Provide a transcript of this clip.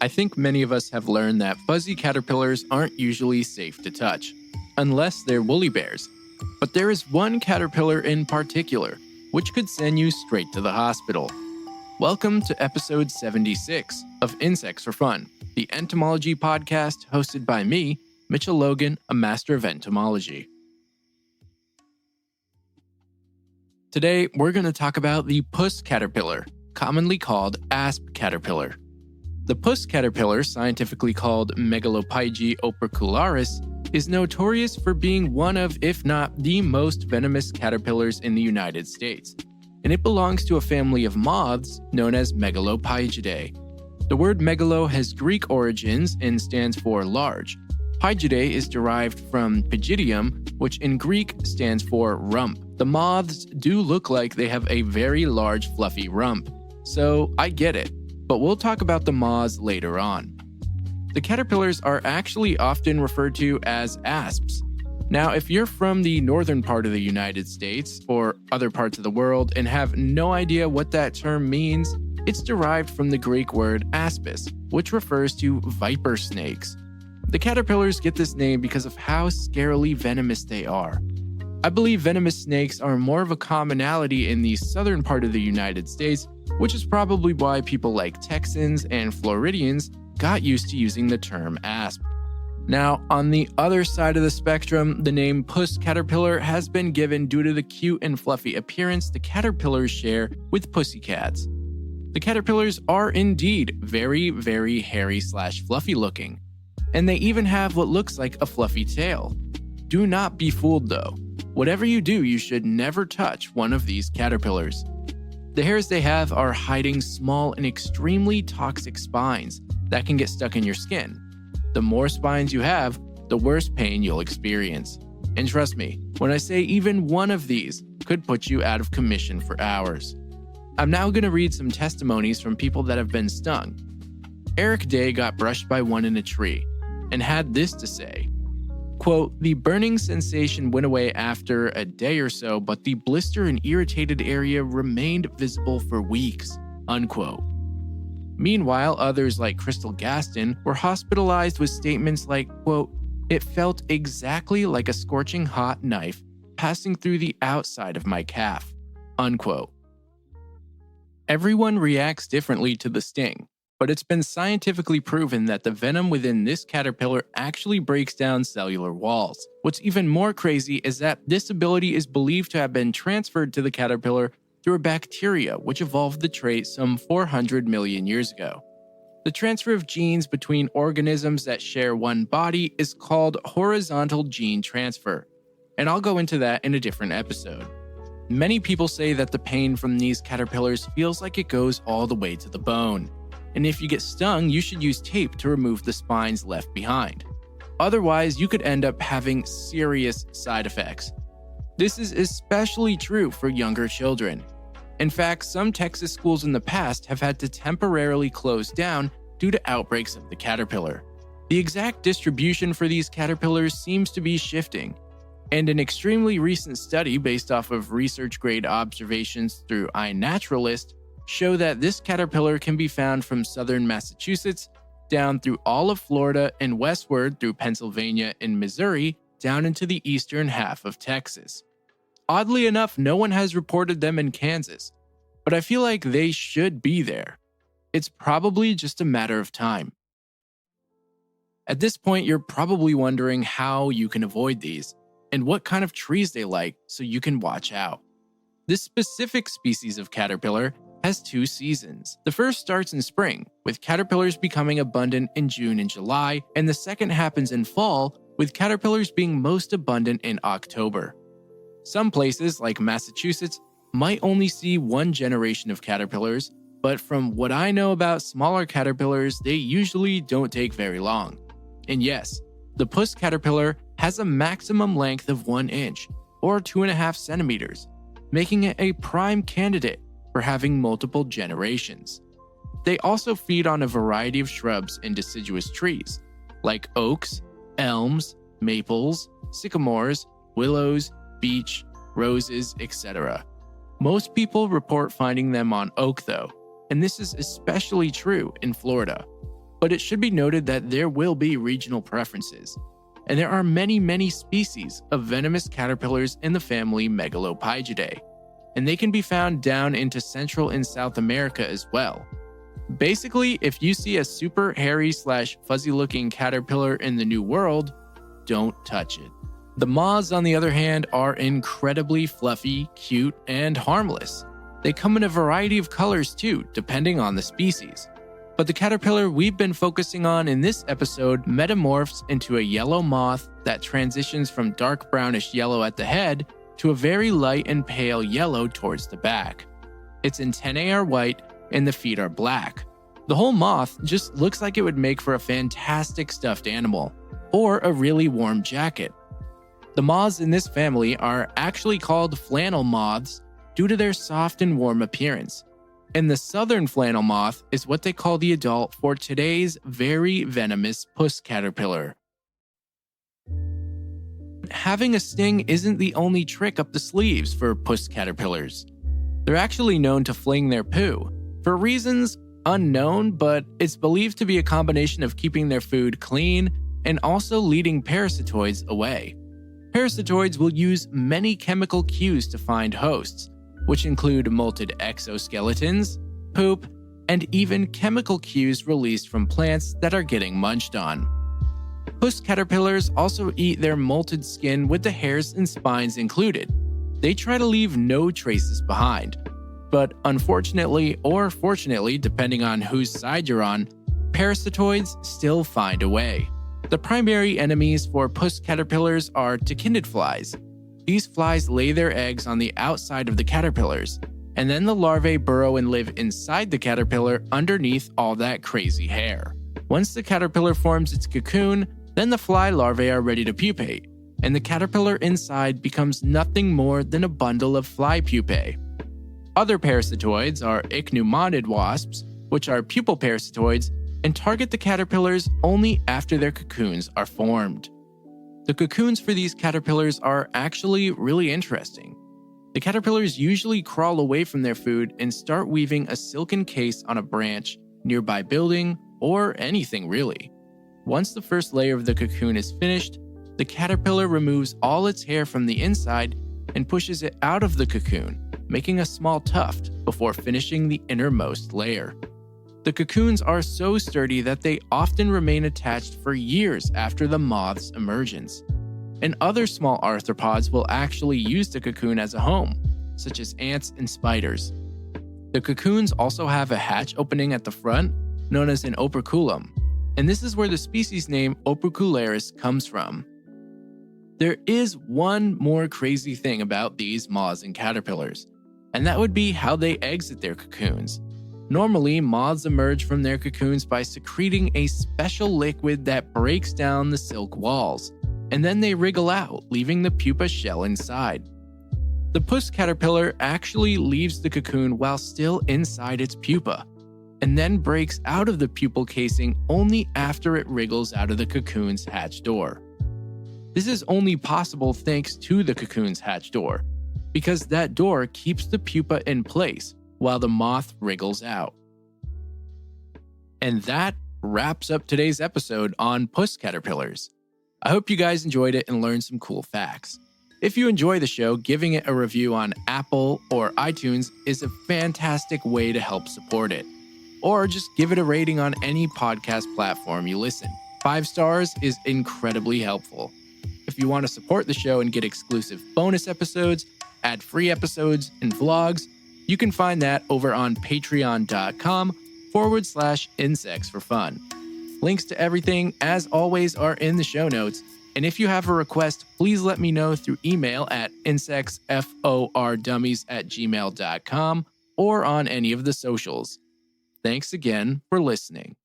I think many of us have learned that fuzzy caterpillars aren't usually safe to touch, unless they're woolly bears. But there is one caterpillar in particular, which could send you straight to the hospital. Welcome to episode 76 of Insects for Fun, the entomology podcast hosted by me, Mitchell Logan, a master of entomology. Today, we're going to talk about the Puss caterpillar, commonly called asp caterpillar. The Puss caterpillar, scientifically called Megalopyge opercularis, is notorious for being one of, if not the most venomous caterpillars in the United States, and it belongs to a family of moths known as Megalopygidae. The word megalo has Greek origins and stands for large. Pygidae is derived from pygidium, which in Greek stands for rump. The moths do look like they have a very large fluffy rump, so I get it. But we'll talk about the moths later on. The caterpillars are actually often referred to as asps. Now, if you're from the northern part of the United States or other parts of the world and have no idea what that term means, it's derived from the Greek word aspis, which refers to viper snakes. The caterpillars get this name because of how scarily venomous they are. I believe venomous snakes are more of a commonality in the southern part of the United States, which is probably why people like Texans and Floridians got used to using the term asp. Now, on the other side of the spectrum, the name Puss caterpillar has been given due to the cute and fluffy appearance the caterpillars share with pussycats. The caterpillars are indeed very, very hairy/fluffy looking, and they even have what looks like a fluffy tail. Do not be fooled though. Whatever you do, you should never touch one of these caterpillars. The hairs they have are hiding small and extremely toxic spines that can get stuck in your skin. The more spines you have, the worse pain you'll experience. And trust me, when I say even one of these could put you out of commission for hours. I'm now going to read some testimonies from people that have been stung. Eric Day got brushed by one in a tree and had this to say, quote, "The burning sensation went away after a day or so, but the blister and irritated area remained visible for weeks," unquote. Meanwhile, others like Crystal Gaston were hospitalized with statements like, quote, "It felt exactly like a scorching hot knife passing through the outside of my calf," unquote. Everyone reacts differently to the sting, but it's been scientifically proven that the venom within this caterpillar actually breaks down cellular walls. What's even more crazy is that this ability is believed to have been transferred to the caterpillar through a bacteria which evolved the trait some 400 million years ago. The transfer of genes between organisms that share one body is called horizontal gene transfer, and I'll go into that in a different episode. Many people say that the pain from these caterpillars feels like it goes all the way to the bone. And if you get stung, you should use tape to remove the spines left behind. Otherwise, you could end up having serious side effects. This is especially true for younger children. In fact, some Texas schools in the past have had to temporarily close down due to outbreaks of the caterpillar. The exact distribution for these caterpillars seems to be shifting, and an extremely recent study based off of research-grade observations through iNaturalist show that this caterpillar can be found from southern Massachusetts down through all of Florida and westward through Pennsylvania and Missouri down into the eastern half of Texas. Oddly enough, no one has reported them in Kansas, but I feel like they should be there. It's probably just a matter of time. At this point, you're probably wondering how you can avoid these and what kind of trees they like so you can watch out. This specific species of caterpillar has 2 seasons. The first starts in spring, with caterpillars becoming abundant in June and July, and the second happens in fall, with caterpillars being most abundant in October. Some places, like Massachusetts, might only see one generation of caterpillars, but from what I know about smaller caterpillars, they usually don't take very long. And yes, the Puss caterpillar has a maximum length of 1 inch, or 2.5 centimeters, making it a prime candidate for having multiple generations. They also feed on a variety of shrubs and deciduous trees, like oaks, elms, maples, sycamores, willows, beech, roses, etc. Most people report finding them on oak though, and this is especially true in Florida. but it should be noted that there will be regional preferences. And there are many species of venomous caterpillars in the family Megalopygidae, and they can be found down into Central and South America as well. Basically, if you see a super hairy / fuzzy looking caterpillar in the New World, don't touch it. The moths, on the other hand, are incredibly fluffy, cute, and harmless. They come in a variety of colors too, depending on the species. But the caterpillar we've been focusing on in this episode metamorphs into a yellow moth that transitions from dark brownish yellow at the head to a very light and pale yellow towards the back. Its antennae are white and the feet are black. The whole moth just looks like it would make for a fantastic stuffed animal, or a really warm jacket. The moths in this family are actually called flannel moths due to their soft and warm appearance. And the southern flannel moth is what they call the adult for today's very venomous puss caterpillar. Having a sting isn't the only trick up the sleeves for puss caterpillars. They're actually known to fling their poo, for reasons unknown, but it's believed to be a combination of keeping their food clean and also leading parasitoids away. Parasitoids will use many chemical cues to find hosts, which include molted exoskeletons, poop, and even chemical cues released from plants that are getting munched on. Puss caterpillars also eat their molted skin with the hairs and spines included. They try to leave no traces behind. But unfortunately, or fortunately, depending on whose side you're on, parasitoids still find a way. The primary enemies for puss caterpillars are tachinid flies. These flies lay their eggs on the outside of the caterpillars, and then the larvae burrow and live inside the caterpillar underneath all that crazy hair. Once the caterpillar forms its cocoon, then the fly larvae are ready to pupate, and the caterpillar inside becomes nothing more than a bundle of fly pupae. Other parasitoids are ichneummonid wasps, which are pupal parasitoids and target the caterpillars only after their cocoons are formed. The cocoons for these caterpillars are actually really interesting. The caterpillars usually crawl away from their food and start weaving a silken case on a branch, nearby building, or anything really. Once the first layer of the cocoon is finished, the caterpillar removes all its hair from the inside and pushes it out of the cocoon, making a small tuft before finishing the innermost layer. The cocoons are so sturdy that they often remain attached for years after the moth's emergence. And other small arthropods will actually use the cocoon as a home, such as ants and spiders. The cocoons also have a hatch opening at the front, known as an operculum, and this is where the species name opercularis comes from. There is one more crazy thing about these moths and caterpillars, and that would be how they exit their cocoons. Normally, moths emerge from their cocoons by secreting a special liquid that breaks down the silk walls, and then they wriggle out, leaving the pupa shell inside. The puss caterpillar actually leaves the cocoon while still inside its pupa, and then breaks out of the pupal casing only after it wriggles out of the cocoon's hatch door. This is only possible thanks to the cocoon's hatch door, because that door keeps the pupa in place while the moth wriggles out. And that wraps up today's episode on puss caterpillars. I hope you guys enjoyed it and learned some cool facts. If you enjoy the show, giving it a review on Apple or iTunes is a fantastic way to help support it. Or just give it a rating on any podcast platform you listen. 5 stars is incredibly helpful. If you want to support the show and get exclusive bonus episodes, ad-free episodes, and vlogs, you can find that over on patreon.com/insects4fun. Links to everything, as always, are in the show notes. And if you have a request, please let me know through email at insectsfordummies@gmail.com or on any of the socials. Thanks again for listening.